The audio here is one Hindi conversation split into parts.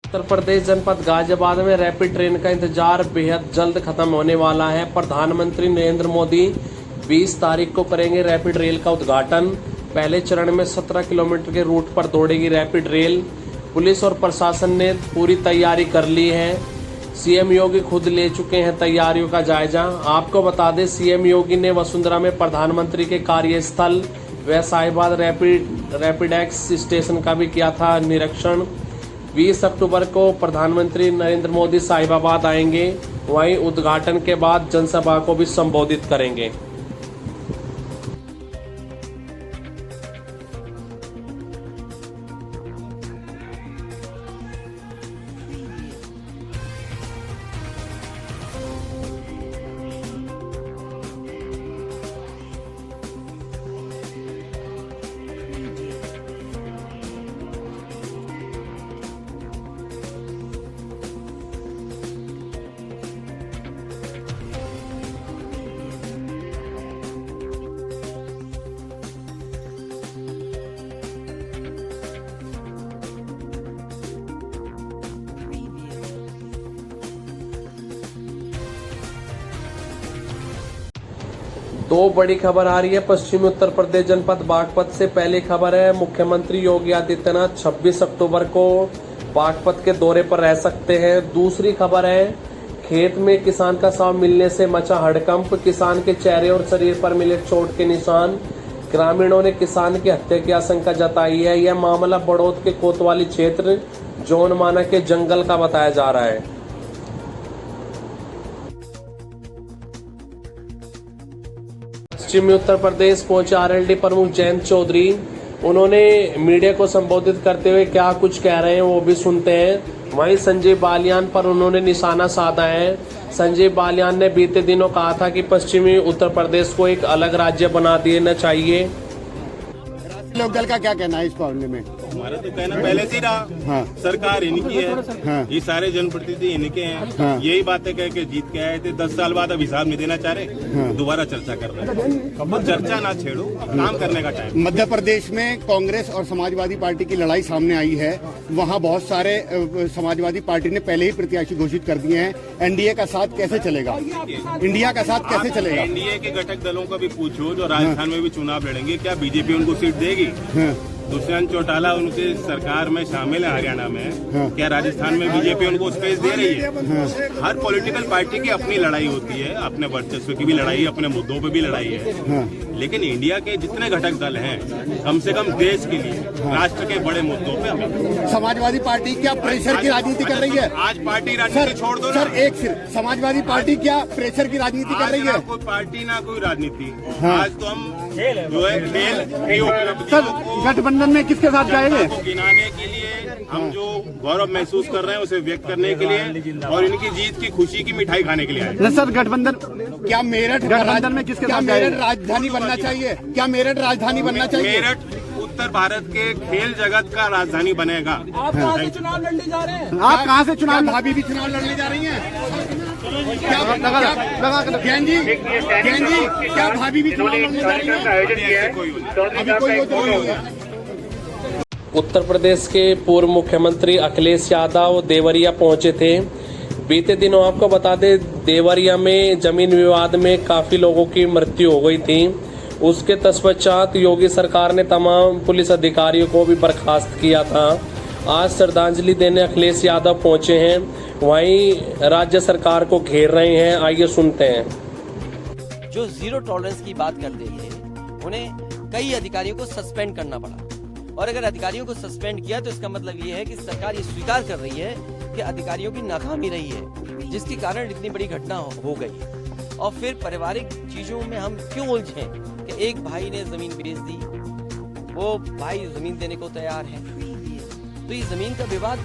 उत्तर प्रदेश जनपद गाजियाबाद में रैपिड ट्रेन का इंतजार बेहद जल्द खत्म होने वाला है। प्रधानमंत्री नरेंद्र मोदी 20 तारीख को करेंगे रैपिड रेल का उद्घाटन। पहले चरण में 17 किलोमीटर के रूट पर दौड़ेगी रैपिड रेल। पुलिस और प्रशासन ने पूरी तैयारी कर ली है। सीएम योगी खुद ले चुके हैं तैयारियों का जायजा। आपको बता दें, सीएम योगी ने वसुंधरा में प्रधानमंत्री के कार्यस्थल व साहिबाद रैपिड एक्स स्टेशन का भी किया था निरीक्षण। 20 अक्टूबर को प्रधानमंत्री नरेंद्र मोदी साहिबाबाद आएंगे। वहीं उद्घाटन के बाद जनसभा को भी संबोधित करेंगे। दो बड़ी खबर आ रही है पश्चिमी उत्तर प्रदेश जनपद बागपत से। पहली खबर है, मुख्यमंत्री योगी आदित्यनाथ 26 अक्टूबर को बागपत के दौरे पर रह सकते हैं। दूसरी खबर है, खेत में किसान का शव मिलने से मचा हड़कंप। किसान के चेहरे और शरीर पर मिले चोट के निशान। ग्रामीणों ने किसान की हत्या की आशंका जताई है। यह मामला बड़ौद के कोतवाली क्षेत्र जोनमाना के जंगल का बताया जा रहा है। पश्चिमी उत्तर प्रदेश पहुंचे आरएलडी प्रमुख जयंत चौधरी। उन्होंने मीडिया को संबोधित करते हुए क्या कुछ कह रहे हैं वो भी सुनते हैं। वहीं संजय बालियान पर उन्होंने निशाना साधा है। संजय बालियान ने बीते दिनों कहा था कि पश्चिमी उत्तर प्रदेश को एक अलग राज्य बना देना चाहिए। लोकदल का क्या कहना है इस मामले में? हमारा तो कहना पहले से ही रहा। हाँ। सरकार इनकी है। हाँ। ये सारे जनप्रतिनिधि इनके हैं। हाँ। यही बातें कह के जीत के आए थे। 10 साल बाद अब हिसाब नहीं देना चाह रहे। हाँ। दोबारा चर्चा कर रहे हैं। चर्चा ना छेड़ो, काम करने का टाइम। मध्य प्रदेश में कांग्रेस और समाजवादी पार्टी की लड़ाई सामने आई है। वहाँ बहुत सारे समाजवादी पार्टी ने पहले ही प्रत्याशी घोषित कर दिए हैं। एनडीए का साथ कैसे चलेगा? इंडिया का साथ कैसे चलेगा? एनडीए के घटक दलों का भी पूछो जो राजस्थान में भी चुनाव लड़ेंगे, क्या बीजेपी उनको सीट देगी? दुष्यंत चौटाला उनके सरकार में शामिल है हरियाणा में। हाँ। क्या राजस्थान में बीजेपी उनको स्पेस दे रही है? हाँ। हर पॉलिटिकल पार्टी की अपनी लड़ाई होती है, अपने वर्चस्व की भी लड़ाई, अपने मुद्दों पे भी लड़ाई है। हाँ। लेकिन इंडिया के जितने घटक दल हैं, कम से कम देश के लिए, राष्ट्र के बड़े मुद्दों पे। समाजवादी पार्टी क्या प्रेशर की राजनीति कर रही है? आज पार्टी राजनीति छोड़ दो सर, एक सिर्फ समाजवादी पार्टी क्या प्रेशर की राजनीति कर रही है? कोई पार्टी ना कोई राजनीति। आज तो हम जो है खेल की उपलब्धियों गठबंधन में किसके साथ जाएंगे? गिनाने के लिए, हम जो गौरव महसूस कर रहे हैं उसे व्यक्त करने के लिए और इनकी जीत की खुशी की मिठाई खाने के लिए आए। न सर, गठबंधन क्या मेरठ गठबंधन में किसके साथ? मेरठ राजधानी बनना चाहिए? क्या मेरठ राजधानी बनना चाहिए? मेरठ उत्तर भारत के खेल जगत का राजधानी बनेगा। आप कहाँ से चुनाव लड़ने जा रहे हैं? आप कहाँ से चुनाव? भाभी भी चुनाव लड़ने जा रही हैं? ज्ञान जी, क्या भाभी भी चुनाव लड़ने जा रही हैं? अभी कोई उत्तर प्रदेश के पूर्व मुख्यमंत्री अखिलेश यादव देवरिया पहुंचे थे। बीते दिनों आपको बता दें, देवरिया में जमीन विवाद में काफी लोगों की मृत्यु हो गई थी। उसके तत्पश्चात योगी सरकार ने तमाम पुलिस अधिकारियों को भी बर्खास्त किया था। आज श्रद्धांजलि देने अखिलेश यादव पहुंचे हैं। वहीं राज्य सरकार को घेर रहे हैं। आइए सुनते हैं। जो जीरो टॉलरेंस की बात करते थे, उन्हें कई अधिकारियों को सस्पेंड करना पड़ा। और अगर अधिकारियों को सस्पेंड किया तो इसका मतलब ये है कि सरकार ये स्वीकार कर रही है कि अधिकारियों की नाकामी रही है, जिसके कारण इतनी बड़ी घटना हो गई। और फिर पारिवारिक चीजों में हम क्यों उलझे कि एक भाई ने जमीन बेच दी, वो भाई जमीन देने को तैयार है, तो ये जमीन का विवाद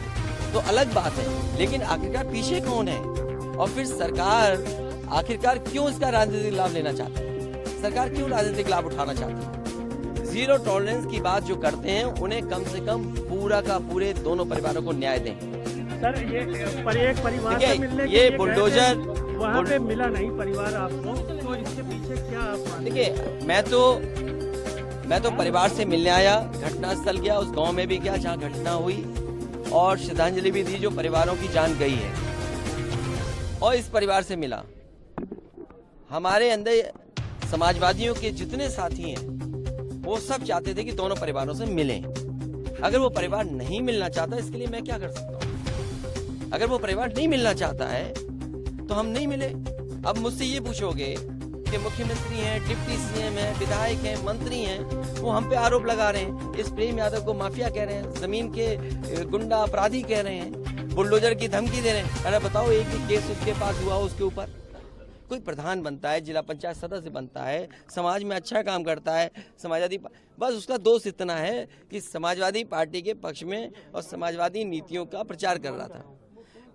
तो अलग बात है, लेकिन आखिरकार पीछे कौन है? और फिर सरकार आखिरकार क्यों इसका राजनीतिक लाभ लेना चाहती है? सरकार क्यों राजनीतिक लाभ उठाना चाहती है? जीरो टॉलरेंस की बात जो करते हैं, उन्हें कम से कम पूरा का पूरे दोनों परिवारों को न्याय दें। सर, ये एक परिवार से मिलने ये बुलडोजर वहाँ पे मिला नहीं परिवार आपको, तो इसके पीछे क्या आप? देखिए, मैं तो परिवार से मिलने आया, घटना स्थल गया, उस गांव में भी गया जहां घटना हुई, और श्रद्धांजलि भी दी जो परिवारों की जान गई है। और इस परिवार से मिला। हमारे अंदर समाजवादियों के जितने साथी हैं वो सब चाहते थे कि दोनों परिवारों से मिलें। अगर वो परिवार नहीं मिलना चाहता, इसके लिए मैं क्या कर सकता हूँ? अगर वो परिवार नहीं मिलना चाहता है तो हम नहीं मिले। अब मुझसे ये पूछोगे कि मुख्यमंत्री हैं, डिप्टी सीएम हैं, विधायक हैं, मंत्री हैं, वो हम पे आरोप लगा रहे हैं, इस प्रेम यादव को माफिया कह रहे हैं, जमीन के गुंडा अपराधी कह रहे हैं, बुलडोजर की धमकी दे रहे हैं। अरे बताओ, एक भी केस उसके पास हुआ उसके ऊपर? कोई प्रधान बनता है, जिला पंचायत सदस्य बनता है, समाज में अच्छा काम करता है, समाजवादी, बस उसका दोष इतना है कि समाजवादी पार्टी के पक्ष में और समाजवादी नीतियों का प्रचार कर रहा था।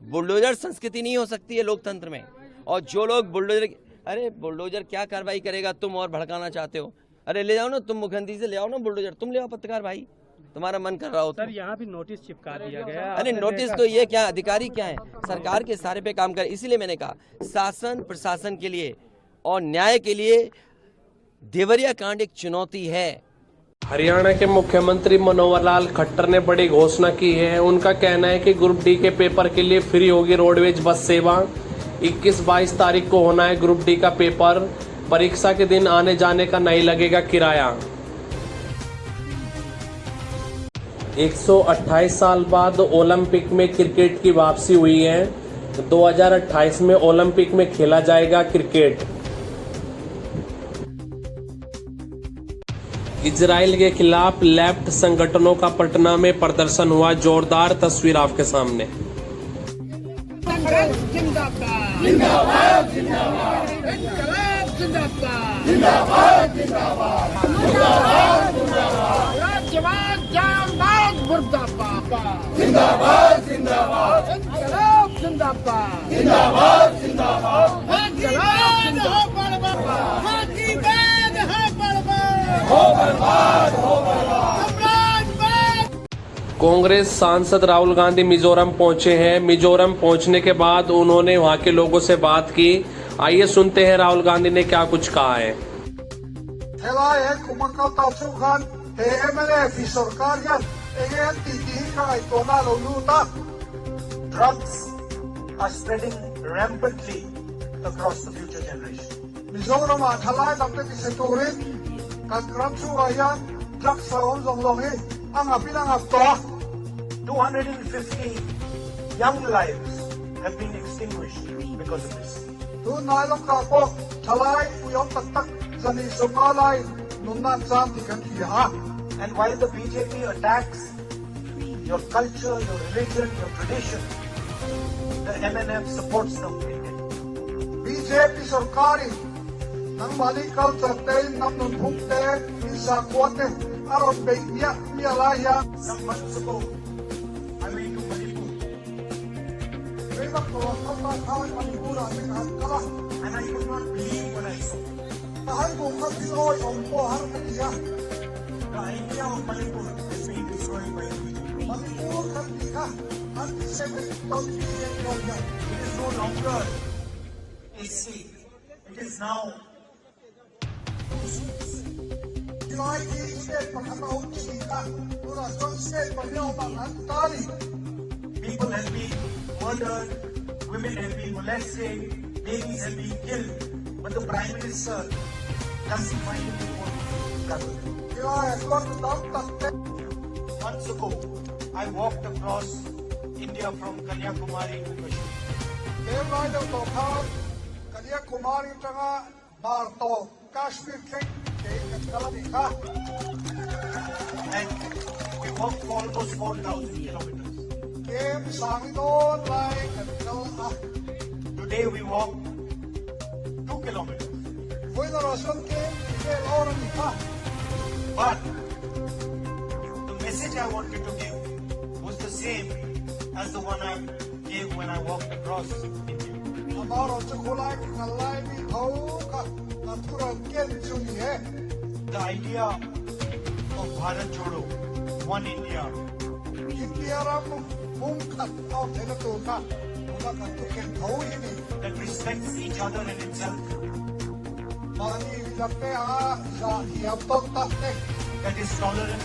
बुलडोजर संस्कृति नहीं हो सकती है लोकतंत्र में। और जो लोग बुलडोजर, अरे बुलडोजर क्या कार्रवाई करेगा? तुम और भड़काना चाहते हो? अरे ले जाओ ना, तुम मुख्यमंत्री से ले आओ ना बुलडोजर, तुम ले आओ पत्रकार भाई, तुम्हारा मन कर रहा हो। सर यहाँ भी नोटिस चिपका दिया गया। अरे नोटिस तो ये क्या, अधिकारी क्या है, सरकार के सारे पे काम कर। इसीलिए मैंने कहा शासन प्रशासन के लिए और न्याय के लिए देवरिया कांड एक चुनौती है। हरियाणा के मुख्यमंत्री मनोहर लाल खट्टर ने बड़ी घोषणा की है। उनका कहना है कि ग्रुप डी के पेपर के लिए फ्री होगी रोडवेज बस सेवा। 21-22 तारीख को होना है ग्रुप डी का पेपर। परीक्षा के दिन आने जाने का नहीं लगेगा किराया। 128 साल बाद ओलंपिक में क्रिकेट की वापसी हुई है। 2028 में ओलंपिक में खेला जाएगा क्रिकेट। इजराइल के खिलाफ लेफ्ट संगठनों का पटना में प्रदर्शन हुआ। जोरदार तस्वीर आपके सामने। जिंदाबाद जिंदाबाद जिंदाबाद जिंदाबाद जिंदाबाद जिंदाबाद जिंदाबाद राज्यवाद जामबाद मुर्दाबाद जिंदाबाद जिंदाबाद जिंदाबाद जिंदाबाद जिंदाबाद कांग्रेस सांसद राहुल गांधी मिजोरम पहुंचे हैं। मिजोरम पहुंचने के बाद उन्होंने वहां के लोगों से बात की। आइए सुनते हैं राहुल गांधी ने क्या कुछ कहा है। Drugs are spreading rampantly across the future generation. Mizoram athalai dampe kisetorin kankram chu ayan drugs saon zonglongi ang apilang apto 250 young lives have been extinguished because of this. Tu nailong kapo thalai uyong tak zani somalai nunnan sam dikan kiha. And while the BJP attacks your culture, your religion, your tradition, the MNF supports them. BJP सरकारी नंबाली culture ते नमन भूखते इसा कोटे अरों बेगिया मिलाया some months ago I went to Manipur. मेरा कोलकाता था मणिपुर आने का कला and I could not believe what I saw. ताई को कभी और उनको हर किया. The idea of Manipur is being destroyed by BJP. Manipur का दिखा It is no longer a state. It is now people have been murdered, women have been molested, babies have been killed, but the Prime Minister doesn't find it important. Months ago, I walked across India from Kanyakumari to Kashmir. Kerala to Kanyakumari tanga Barto Kashmir and we walked for almost 4,000 kilometers. Today we walk 2 kilometers. But the message I wanted to give was the same as the one I gave when I walked across India. The idea of Bharat Jodo, One India, that respects each other and itself, that is tolerant,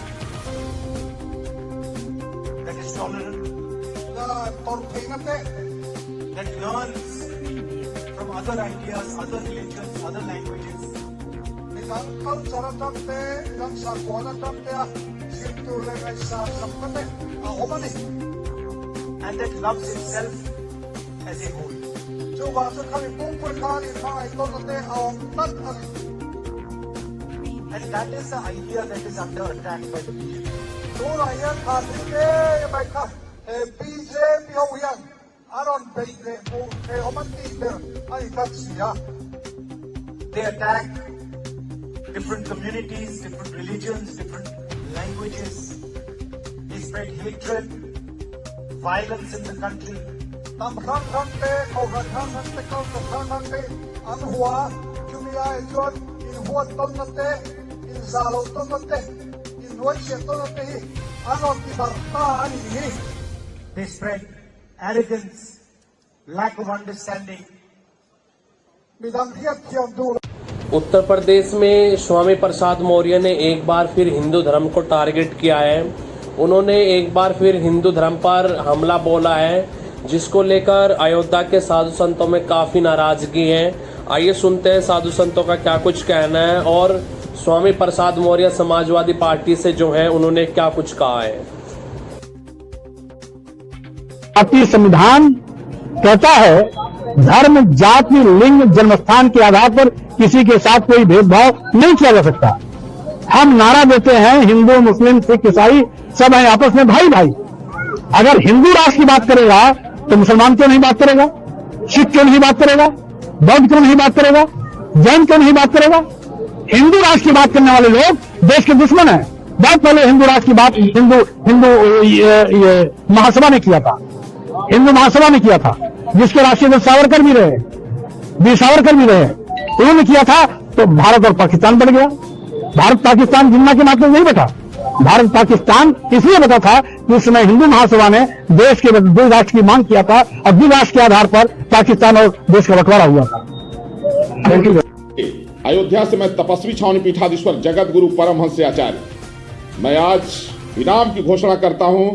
that learns from other ideas, other religions, other languages. And that loves himself as a whole. And that is the idea that is under attack by the BJP. They attack different communities, different religions, different languages. They spread hatred, violence in the country. They spread arrogance, lack of understanding. Uttar Pradesh में स्वामी प्रसाद मौर्य ने एक बार फिर हिंदू धर्म को टारगेट किया है। उन्होंने एक बार फिर हिंदू धर्म पर हमला बोला है, जिसको लेकर अयोध्या के साधु संतों में काफी नाराजगी है। आइए सुनते हैं साधु संतों का क्या कुछ कहना है और स्वामी प्रसाद मौर्य समाजवादी पार्टी से जो है उन्होंने क्या कुछ कहा है। भारतीय संविधान कहता है धर्म, जाति, लिंग, जन्मस्थान के आधार पर किसी के साथ कोई भेदभाव नहीं किया जा सकता। हम नारा देते हैं हिंदू, मुस्लिम, सिख, ईसाई सब हैं आपस में भाई भाई। अगर हिंदू राष्ट्र की बात करेगा तो मुसलमान क्यों नहीं बात करेगा, सिख क्यों नहीं बात करेगा, बौद्ध क्यों नहीं बात करेगा, जैन क्यों नहीं बात करेगा। हिंदू राष्ट्र की बात करने वाले लोग देश के दुश्मन हैं। बहुत पहले हिंदू राष्ट्र की बात हिंदू महासभा ने किया था, हिंदू महासभा ने किया था, जिसके राष्ट्रीय वीर सावरकर भी रहे, उन्होंने किया था। तो भारत और पाकिस्तान बन गया। भारत पाकिस्तान जिन्ना के नाते नहीं बटा, भारत पाकिस्तान इसलिए बता था कि उस समय हिंदू महासभा ने देश के दो राष्ट्र की मांग किया था और द्विराष्ट्र के आधार पर पाकिस्तान और देश का बंटवारा हुआ था। अयोध्या से मैं तपस्वी छावनी पीठाधीश्वर जगत गुरु परमहंस आचार्य, मैं आज इनाम की घोषणा करता हूं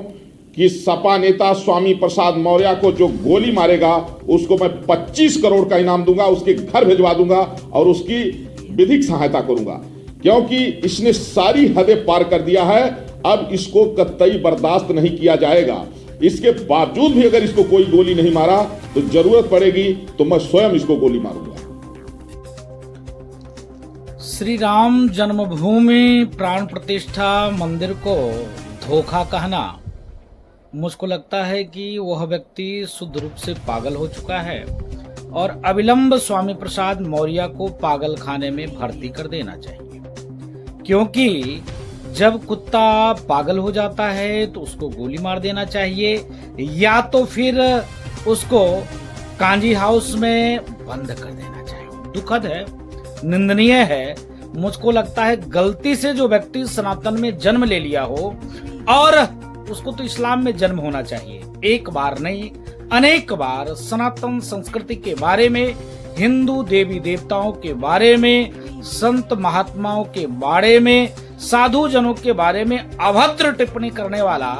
कि सपा नेता स्वामी प्रसाद मौर्य को जो गोली मारेगा उसको मैं 25 करोड़ का इनाम दूंगा, उसके घर भिजवा दूंगा और उसकी विधिक सहायता करूंगा, क्योंकि इसने सारी हदें पार कर दिया है। अब इसको कतई बर्दाश्त नहीं किया जाएगा। इसके बावजूद भी अगर इसको कोई गोली नहीं मारा तो जरूरत पड़ेगी तो मैं स्वयं इसको गोली मारूंगा। श्री राम जन्मभूमि प्राण प्रतिष्ठा मंदिर को धोखा कहना, मुझको लगता है कि वह व्यक्ति शुद्ध रूप से पागल हो चुका है और अविलंब स्वामी प्रसाद मौर्य को पागल खाने में भर्ती कर देना चाहिए। क्योंकि जब कुत्ता पागल हो जाता है तो उसको गोली मार देना चाहिए या तो फिर उसको कांजी हाउस में बंद कर देना चाहिए। दुखद है, निंदनीय है। मुझको लगता है गलती से जो व्यक्ति सनातन में जन्म ले लिया हो और उसको तो इस्लाम में जन्म होना चाहिए, एक बार नहीं अनेक बार सनातन संस्कृति के बारे में, हिंदू देवी देवताओं के बारे में, संत महात्माओं के बारे में, साधु जनों के बारे में अभद्र टिप्पणी करने वाला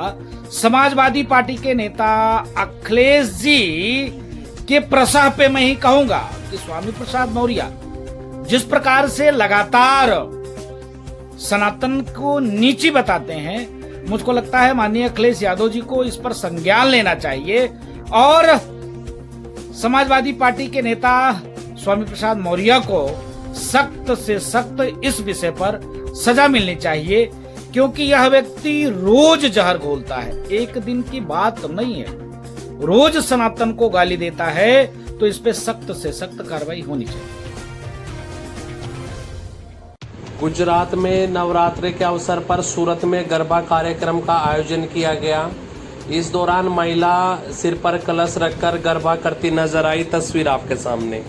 समाजवादी पार्टी के नेता अखिलेश जी के प्रसाह पे मैं ही कहूंगा कि स्वामी प्रसाद मौर्य जिस प्रकार से लगातार सनातन को नीची बताते हैं, मुझको लगता है माननीय अखिलेश यादव जी को इस पर संज्ञान लेना चाहिए और समाजवादी पार्टी के नेता स्वामी प्रसाद मौर्य को सख्त से सख्त इस विषय पर सजा मिलनी चाहिए, क्योंकि यह व्यक्ति रोज जहर घोलता है। एक दिन की बात नहीं है, रोज सनातन को गाली देता है, तो इस पे सख्त से सख्त कार्रवाई होनी चाहिए। गुजरात में नवरात्रि के अवसर पर सूरत में गरबा कार्यक्रम का आयोजन किया गया। इस दौरान महिला सिर पर कलश रखकर गरबा करती नजर आई। तस्वीर आपके सामने।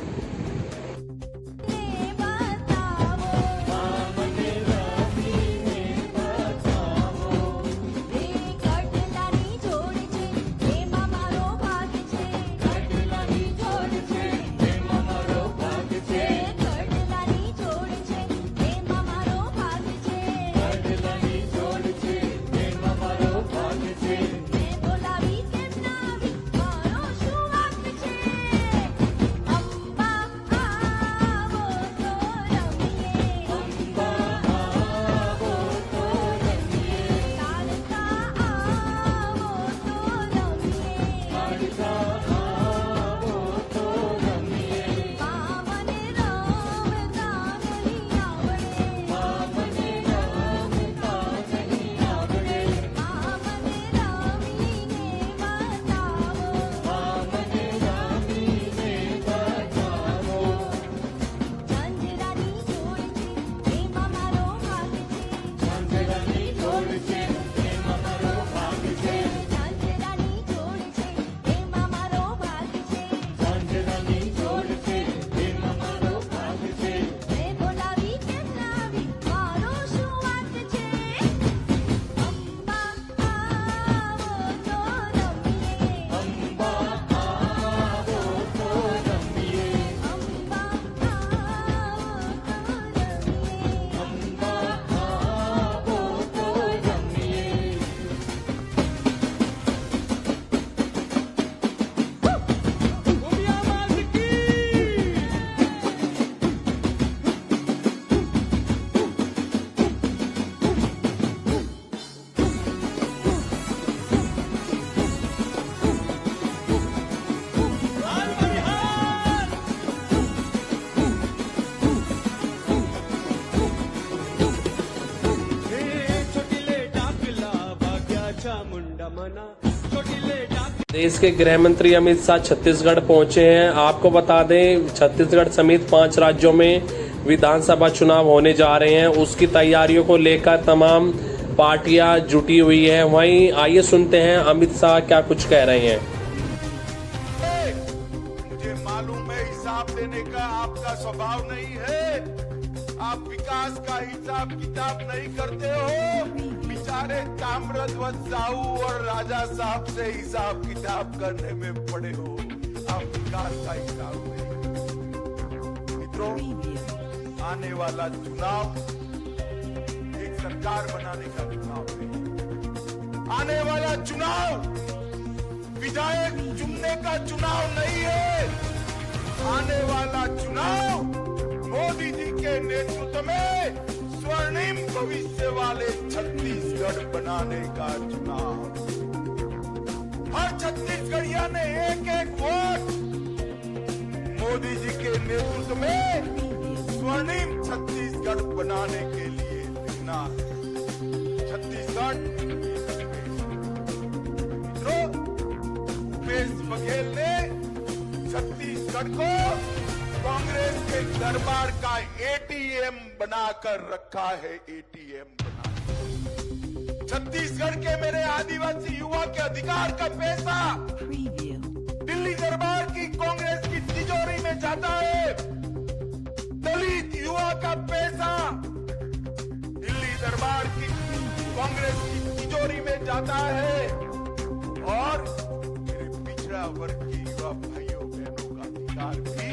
देश के गृह मंत्री अमित शाह छत्तीसगढ़ पहुंचे हैं। आपको बता दें छत्तीसगढ़ समेत 5 राज्यों में विधानसभा चुनाव होने जा रहे हैं। उसकी तैयारियों को लेकर तमाम पार्टियां जुटी हुई है। वहीं आइए सुनते हैं अमित शाह क्या कुछ कह रहे हैं। मुझे मालूम है हिसाब देने का आपका स्वभाव नहीं है, आप विकास का हिसाब किताब नहीं करते हो। बेचारे ताम्रध्वज साहू और राजा साहब से हिसाब किताब करने में पड़े हो, आप विकास का हिसाब नहीं। मित्रों, आने वाला चुनाव एक सरकार बनाने का चुनाव नहीं, आने वाला चुनाव विधायक चुनने का चुनाव नहीं है। आने वाला चुनाव मोदी जी के नेतृत्व में स्वर्णिम भविष्य वाले छत्तीसगढ़ बनाने का चुनाव। हर छत्तीसगढ़िया ने एक वोट मोदी जी के नेतृत्व में स्वर्णिम छत्तीसगढ़ बनाने के लिए देना। छत्तीसगढ़ मित्रों, भूपेश बघेल ने छत्तीसगढ़ को कांग्रेस के दरबार का एटीएम बनाकर रखा है, एटीएम बना। छत्तीसगढ़ के मेरे आदिवासी युवा के अधिकार का पैसा दिल्ली दरबार की कांग्रेस की तिजोरी में जाता है। दलित युवा का पैसा दिल्ली दरबार की कांग्रेस की तिजोरी में जाता है और मेरे पिछड़ा वर्ग के युवा भाइयों बहनों का अधिकार भी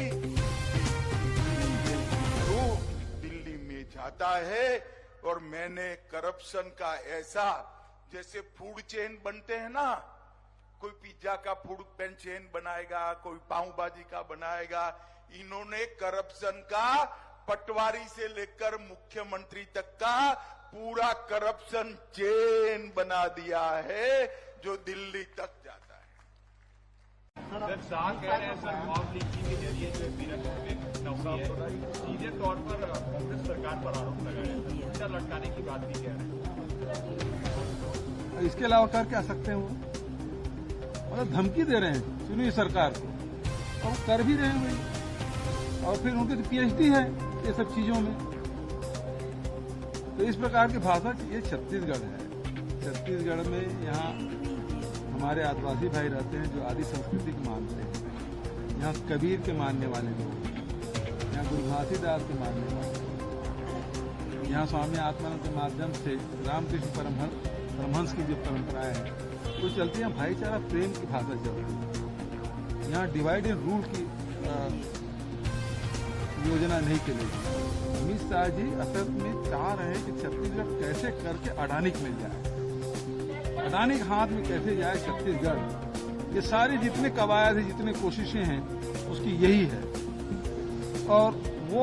दिल्ली में जाता है। और मैंने करप्शन का ऐसा, जैसे फूड चेन बनते हैं ना, कोई पिज्जा का फूड चेन बनाएगा, कोई पाव भाजी का बनाएगा, इन्होंने करप्शन का पटवारी से लेकर मुख्यमंत्री तक का पूरा करप्शन चेन बना दिया है जो दिल्ली तक जाता है। सर शाह कह रहे हैं सर मॉब लिंचिंग के जरिए जो सीधे तौर पर कांग्रेस सरकार पर आरोप लगाया है, क्या लटकाने की बात भी कह रहे हैं। इसके अलावा कर क्या सकते हैं वो, मतलब धमकी दे रहे हैं सुनिए सरकार को, और वो कर भी रहे हैं भाई। और फिर उनकी तो पीएचडी है ये सब चीजों में। तो इस प्रकार की भाषा, ये छत्तीसगढ़ है। छत्तीसगढ़ में यहाँ हमारे आदिवासी भाई रहते हैं जो आदि संस्कृति को मानते हैं। यहाँ कबीर के मानने वाले लोग, यहाँ गुरु घासीदास के मानने वाले, यहाँ स्वामी आत्मानंद के माध्यम से रामकृष्ण परमहंस की जो परंपराएं हैं वो चलती है। भाईचारा प्रेम की भाषा चल रही है। यहाँ डिवाइड एंड रूल की योजना नहीं चलेगी। अमित शाह जी असल में चाह रहे हैं कि छत्तीसगढ़ कैसे करके अडानी मिल जाए, अडानी के हाथ में कैसे जाए छत्तीसगढ़। ये सारी जितने कवायद है, जितने कोशिशें हैं, उसकी यही है और वो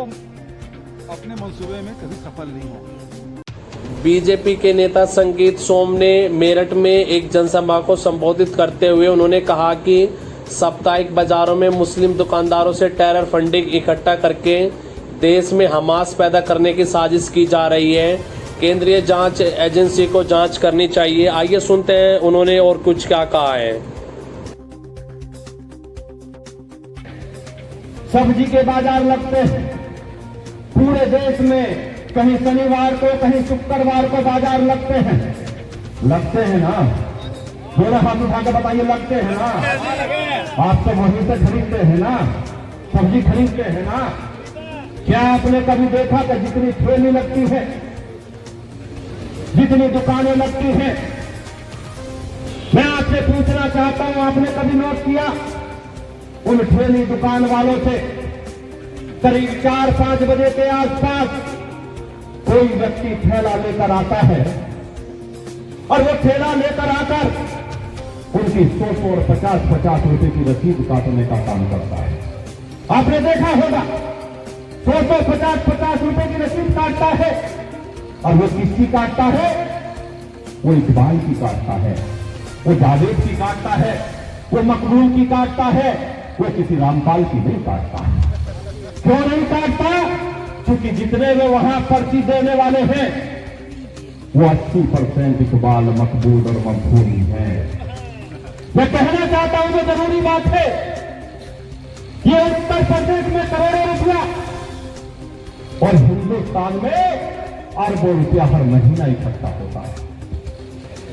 अपने मंसूबे में कभी सफल नहीं होंगे। बीजेपी के नेता संगीत सोम ने मेरठ में एक जनसभा को संबोधित करते हुए उन्होंने कहा कि साप्ताहिक बाजारों में मुस्लिम दुकानदारों से टेरर फंडिंग इकट्ठा करके देश में हमास पैदा करने की साजिश की जा रही है। केंद्रीय जांच एजेंसी को जांच करनी चाहिए। आइए सुनते हैं उन्होंने और कुछ क्या कहा है। सब्जी के बाजार लगते हैं पूरे देश में, कहीं शनिवार को कहीं शुक्रवार को बाजार लगते हैं ना। थोड़ा हाथ उठा के बताइए, लगते हैं ना। आप तो वहीं से खरीदते हैं ना, सब्जी खरीदते हैं ना। क्या आपने कभी देखा कि जितनी ठेली लगती है, जितनी दुकानें लगती हैं, मैं आपसे पूछना चाहता हूं, आपने कभी नोट किया उन ठेली दुकान वालों से करीब 4-5 बजे के आसपास कोई व्यक्ति ठेला लेकर आता है और वो ठेला लेकर आकर उनकी 100 और 50 रुपए की रसीद काटने का काम करता है। आपने देखा होगा 100 50 रुपए की रसीद काटता है और वो किसकी काटता है? वो इकबाल की काटता है, वो जावेद की काटता है, वो मकबूल की काटता है, वो किसी रामपाल की नहीं काटता है। क्यों नहीं काटता? क्योंकि जितने वे वहां पर्ची देने वाले हैं वो 80% इकबाल, मकबूल और मकबूल हैं। मैं कहना चाहता हूं जो जरूरी बात है, ये उत्तर प्रदेश में करोड़ों रुपया और हिंदुस्तान में अरबों रुपया हर महीना इकट्ठा होता है।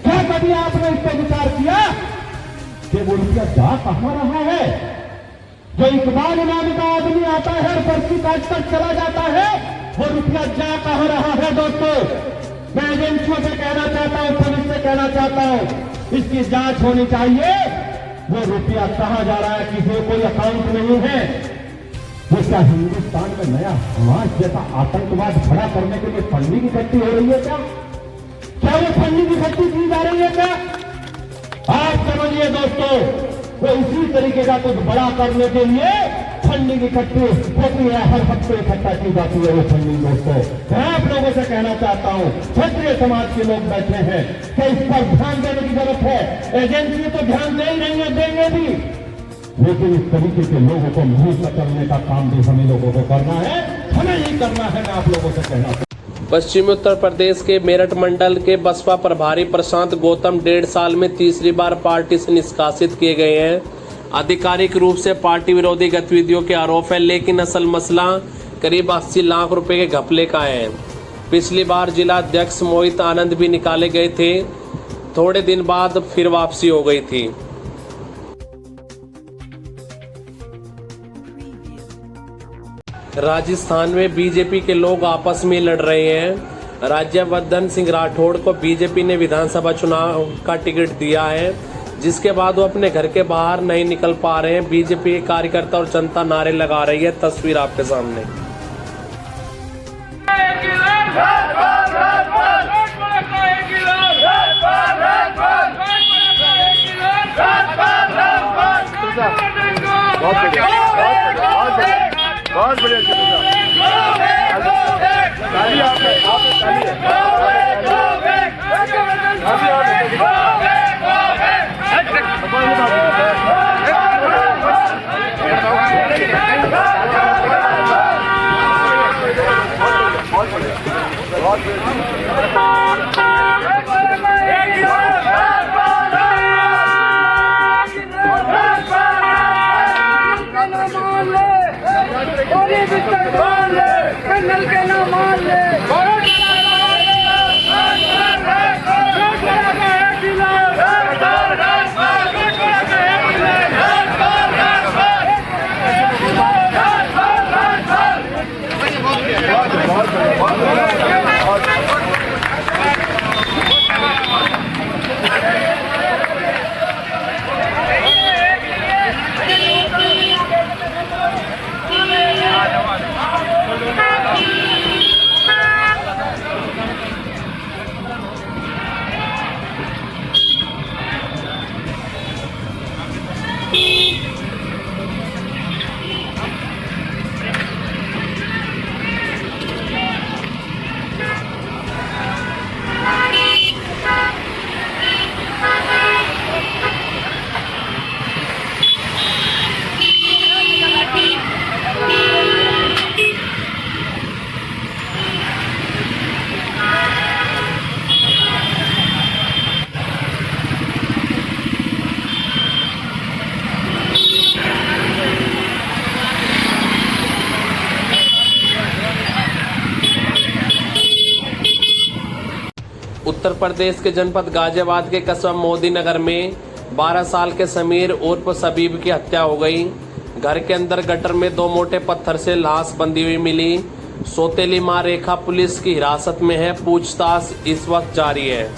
क्या कभी आपने इस पर विचार किया कि वो रुपया जा कहां रहा है? जो इकबाल नाम का आदमी आता है और पर्ची काट कर चला जाता है, वो रुपया जा कहां रहा है? दोस्तों, मैं एजेंसियों से कहना चाहता हूं, पुलिस से कहना चाहता हूं, इसकी जांच होनी चाहिए। वो रुपया कहां जा रहा है? किसी को कोई अकाउंट नहीं है। जिसका हिंदुस्तान में नया हमास जैसा आतंकवाद खड़ा करने के लिए फंडिंग इकट्ठी हो रही है क्या? क्या वो फंडिंग इकट्ठी की जा रही है क्या? आप समझिए दोस्तों, वो इसी तरीके का कुछ बड़ा करने के लिए फंडिंग इकट्ठी होती है, हर हफ्ते इकट्ठा की जाती है वो फंडिंग। दोस्तों, मैं आप लोगों से कहना चाहता हूं, क्षत्रिय समाज के लोग बैठे हैं कि इस पर ध्यान देने की जरूरत है। एजेंसी तो ध्यान दे ही रही है, देंगे भी, लेकिन इस तरीके के लोगों को मुक्त करने का काम भी हमें लोगों को करना है, हमें ही करना है। मैं आप लोगों से कहना चाहता हूं। पश्चिमी उत्तर प्रदेश के मेरठ मंडल के बसपा प्रभारी प्रशांत गौतम 1.5 साल में तीसरी बार पार्टी से निष्कासित किए गए हैं। आधिकारिक रूप से पार्टी विरोधी गतिविधियों के आरोप है, लेकिन असल मसला करीब 80 लाख रुपए के घपले का है। पिछली बार जिला अध्यक्ष मोहित आनंद भी निकाले गए थे, थोड़े दिन बाद फिर वापसी हो गई थी। राजस्थान में बीजेपी के लोग आपस में लड़ रहे हैं। राज्यवर्धन सिंह राठौड़ को बीजेपी ने विधानसभा चुनाव का टिकट दिया है, जिसके बाद वो अपने घर के बाहर नहीं निकल पा रहे हैं। बीजेपी के कार्यकर्ता और जनता नारे लगा रही है। तस्वीर आपके सामने। बहुत बढ़िया नल के ना मान ले उत्तर प्रदेश के जनपद गाजियाबाद के कस्बा मोदी नगर में 12 साल के समीर उर्फ सबीब की हत्या हो गई। घर के अंदर गटर में 2 मोटे पत्थर से लाश बंधी हुई मिली। सौतेली मां रेखा पुलिस की हिरासत में है। पूछताछ इस वक्त जारी है।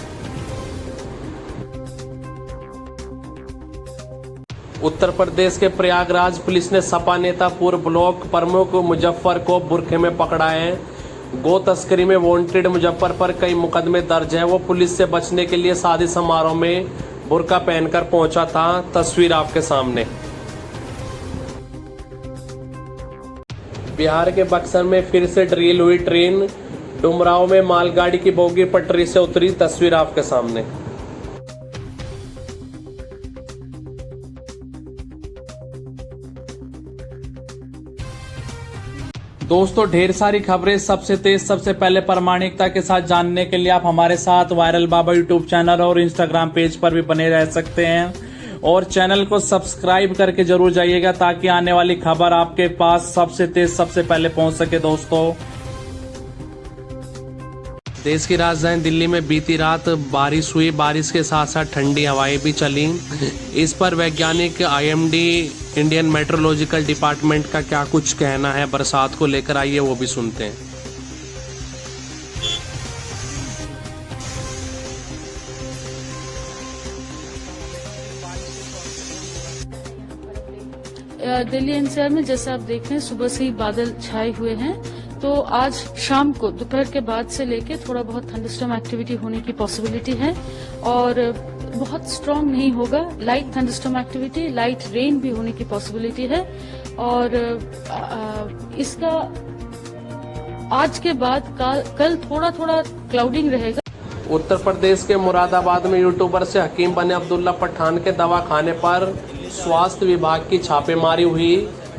उत्तर प्रदेश के प्रयागराज पुलिस ने सपा नेता पूर्व ब्लॉक प्रमुख मुजफ्फर को बुरखे में पकड़ा है। गो तस्करी में वांटेड मुजफ्फर पर कई मुकदमे दर्ज है। वो पुलिस से बचने के लिए शादी समारोह में बुर्का पहनकर पहुंचा था। तस्वीर आपके सामने। बिहार के बक्सर में फिर से ड्रिल हुई ट्रेन। डुमरांव में मालगाड़ी की बोगी पटरी से उतरी। तस्वीर आपके सामने। दोस्तों, ढेर सारी खबरें सबसे तेज सबसे पहले प्रामाणिकता के साथ जानने के लिए आप हमारे साथ वायरल बाबा यूट्यूब चैनल और इंस्टाग्राम पेज पर भी बने रह सकते हैं। और चैनल को सब्सक्राइब करके जरूर जाइएगा ताकि आने वाली खबर आपके पास सबसे तेज सबसे पहले पहुंच सके दोस्तों। देश की राजधानी दिल्ली में बीती रात बारिश हुई। बारिश के साथ साथ ठंडी हवाएं भी चली। इस पर वैज्ञानिक आईएमडी इंडियन मेट्रोलॉजिकल डिपार्टमेंट का क्या कुछ कहना है बरसात को लेकर, आइए वो भी सुनते हैं। दिल्ली एनसीआर में जैसा आप देख रहे हैं सुबह से ही बादल छाए हुए हैं, तो आज शाम को दोपहर के बाद से लेके थोड़ा बहुत थंडरस्टॉर्म एक्टिविटी होने की पॉसिबिलिटी है और बहुत स्ट्रांग नहीं होगा। Light thunderstorm activity, light rain भी होने की पॉसिबिलिटी है और इसका आज के बाद कल थोड़ा थोड़ा क्लाउडिंग रहेगा। उत्तर प्रदेश के मुरादाबाद में यूट्यूबर से हकीम बने अब्दुल्ला पठान के दवा खाने पर स्वास्थ्य विभाग की छापेमारी हुई।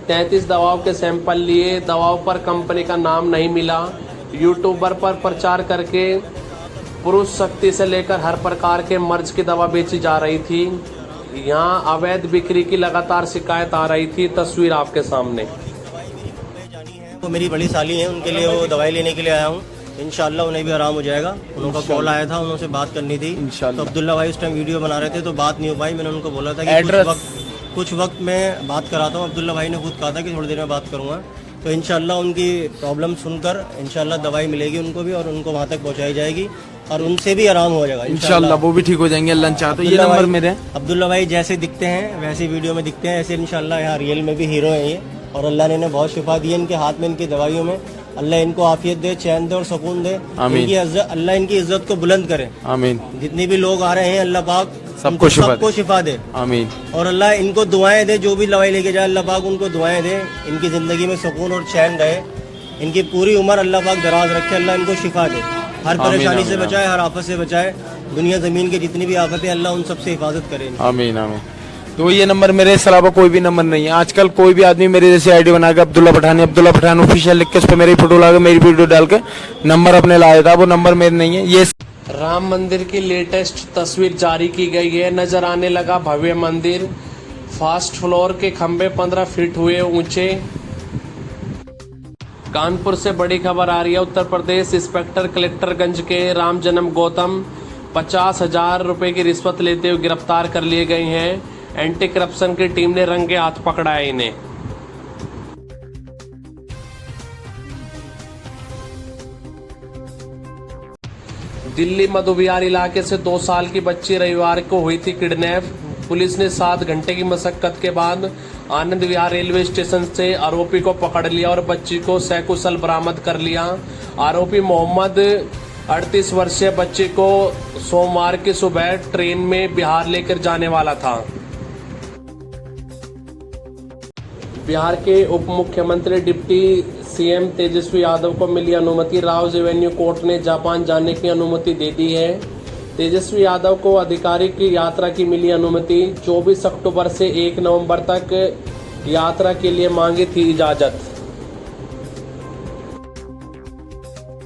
33 दवाओं के सैंपल लिए, दवाओं पर कंपनी का नाम नहीं मिला। यूट्यूबर पर प्रचार करके पुरुष शक्ति से लेकर हर प्रकार के मर्ज की दवा बेची जा रही थी। यहां अवैध बिक्री की लगातार शिकायत आ रही थी। तस्वीर आपके सामने। वो मेरी बड़ी साली है, उनके लिए वो दवाई लेने के लिए आया हूँ। इंशाल्लाह उन्हें भी आराम हो जाएगा। उनका कॉल आया था, उनसे बात करनी थी। तो अब्दुल्ला भाई उस टाइम वीडियो बना रहे थे तो बात नहीं हो पाई। मैंने उनको बोला था कि कुछ वक्त मैं बात कराता हूँ। अब्दुल्ला भाई ने खुद कहा था कि थोड़ी देर में बात करूंगा। तो इंशाल्लाह उनकी प्रॉब्लम सुनकर इंशाल्लाह दवाई मिलेगी उनको भी और उनको वहाँ तक पहुँचाई जाएगी और उनसे भी आराम हो जाएगा इंशाल्लाह। वो भी ठीक हो जाएंगे अल्लाह चाहे तो। ये नंबर मेरे अब्दुल्ला भाई जैसे दिखते हैं वैसे वीडियो में दिखते हैं, ऐसे इंशाल्लाह यहाँ रियल में भी हीरो है ये। और अल्लाह ने बहुत शिफा दी है इनके हाथ में, इनकी दवाइयों में। अल्लाह इनको आफियत दे, चैन दे और सुकून दे। अल्लाह इनकी इज्जत को बुलंद करे। आमीन। जितने भी लोग आ रहे हैं अल्लाह पाक सबको शिफा दे। आमीन। और अल्लाह इनको दुआएं दे, जो भी दवाई लेके जाए अल्लाह पाक उनको दुआएं दे, इनकी जिंदगी में सुकून और चैन रहे, इनकी पूरी उम्र अल्लाह पाक दराज रखे। अल्लाह इनको शिफा दे, हर परेशानी से बचाए, हर आफत से बचाए। दुनिया जमीन की जितनी भी आफतें अल्लाह उन सबसे हिफाजत करे। आमीन आमीन। तो ये नंबर मेरे अलावा कोई भी नंबर नहीं है। आजकल कोई भी आदमी मेरे जैसे आईडी बना के अब्दुल्ला पठान ऑफिशियल लिख के उस पर मेरी फोटो लगा के मेरी वीडियो डाल के नंबर अपने लाया था, वो नंबर मेरे नहीं है। ये राम मंदिर की लेटेस्ट तस्वीर जारी की गई है। नजर आने लगा भव्य मंदिर। फर्स्ट फ्लोर के खंभे 15 फीट हुए ऊंचे। कानपुर से बड़ी खबर आ रही है। उत्तर प्रदेश इंस्पेक्टर कलेक्टरगंज के राम जन्म गौतम 50,000 रुपए की रिश्वत लेते हुए गिरफ्तार कर लिए गए हैं। एंटी करप्शन की टीम ने रंगे हाथ पकड़ा है इन्हें। दिल्ली मधु विहार इलाके से 2 साल की बच्ची रविवार को हुई थी किडनैप। पुलिस ने 7 घंटे की मशक्कत के बाद आनंद विहार रेलवे स्टेशन से आरोपी को पकड़ लिया और बच्ची को सकुशल बरामद कर लिया। आरोपी मोहम्मद 38 वर्षीय बच्ची को सोमवार की सुबह ट्रेन में बिहार लेकर जाने वाला था। बिहार के उप मुख्यमंत्री डिप्टी सीएम तेजस्वी यादव को मिली अनुमति। राउज एवेन्यू कोर्ट ने जापान जाने की अनुमति दे दी है। तेजस्वी यादव को आधिकारिक यात्रा की मिली अनुमति। 24 अक्टूबर से 1 नवंबर तक यात्रा के लिए मांगी थी इजाजत।